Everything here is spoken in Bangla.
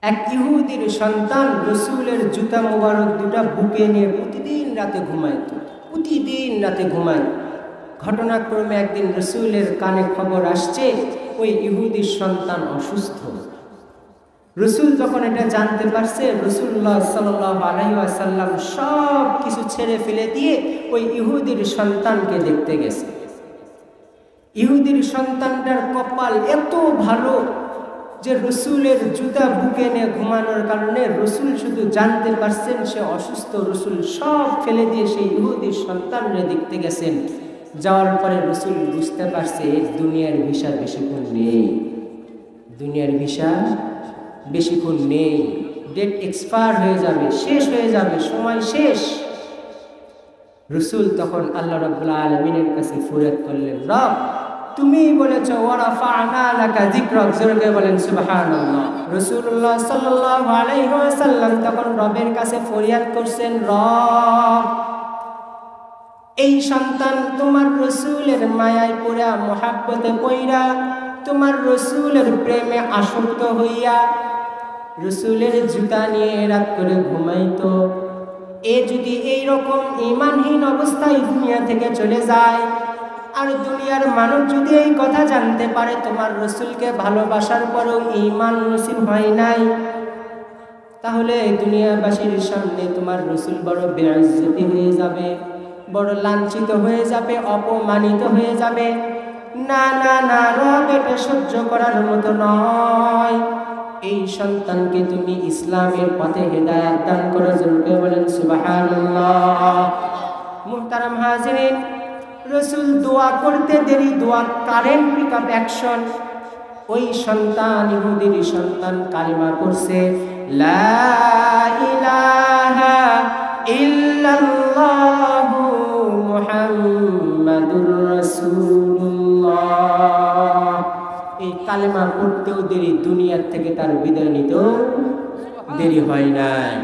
এক ইহুদির সন্তান রসুলের জুতা মোবারক দুটা বুকে নিয়ে প্রতিদিন রাতে ঘুমায়। ঘটনাক্রমে একদিন রসুলের কানে খবর আসছে ওই ইহুদির সন্তান অসুস্থ। রসুল যখন এটা জানতে পারছে, রাসূলুল্লাহ সাল্লাল্লাহু আলাইহি ওয়াসাল্লাম সব কিছু ছেড়ে ফেলে দিয়ে ওই ইহুদির সন্তানকে দেখতে গেছে। ইহুদির সন্তানটার কপাল এত ভালো যে রসুলের জুতা বুকে নিয়ে ঘুমানোর কারণে রসুল শুধু জানতে পারছেন সে অসুস্থ। রসুল সব ফেলে দিয়ে সেই ইহুদির সন্তানরে দেখতে গেছেন। যাওয়ার পরে রসুল বুঝতে পারছে দুনিয়ার ভিসা বেশিক্ষণ নেই, ডেট এক্সপায়ার হয়ে যাবে, শেষ হয়ে যাবে, সময় শেষ। রসুল তখন আল্লাহ রাব্বুল আলামিনের কাছে ফরিয়াদ করলেন, রব তুমি বলেছো ওয়ারাফা'না লাকা যিকরাক, জোরে বলেন সুবহানাল্লাহ। রাসূলুল্লাহ সাল্লাল্লাহু আলাইহি ওয়াসাল্লাম তখন রবের কাছে ফরিয়াদ করছেন, রব এই সন্তান তোমার রসুলের মায়ায় পড়া, মহাব্বতে পইরা, তোমার রসুলের প্রেমে আসক্ত হইয়া রসুলের জুতা নিয়ে রাত করে ঘুমাইতো। এ যদি এইরকম ঈমানহীন অবস্থায় দুনিয়া থেকে চলে যায়, আর দুনিয়ার মানুষ যদি এই কথা জানতে পারে তোমার রসুলকে ভালোবাসার পরেও ঈমান নসিব হয় নাই, তাহলে দুনিয়াবাসীর সামনে তোমার রসুল বড় বেইজ্জতি হয়ে যাবে, বড় লাঞ্ছিত হয়ে যাবে, অপমানিত হয়ে যাবে। না না না, রব এটা সহ্য করার মতো নয়। এই সন্তানকে তুমি ইসলামের পথে হেদায়েত দান করো, জোরে বলেন সুবহানাল্লাহ। মুহতারাম হাজিরিন, রসুল দোয়া করতে দেরি, দোয়া কারেন্ট পিকআপ অ্যাকশন। ওই সন্তান, ইহুদির সন্তান কালিমা করছে, লা ইলাহা ইল্লাল্লাহু মুহাম্মাদুর রাসূলুল্লাহ। এই কালেমা পড়তেও দেরি, দুনিয়ার থেকে তার বিদায় নিতেও দেরি হয় নাই।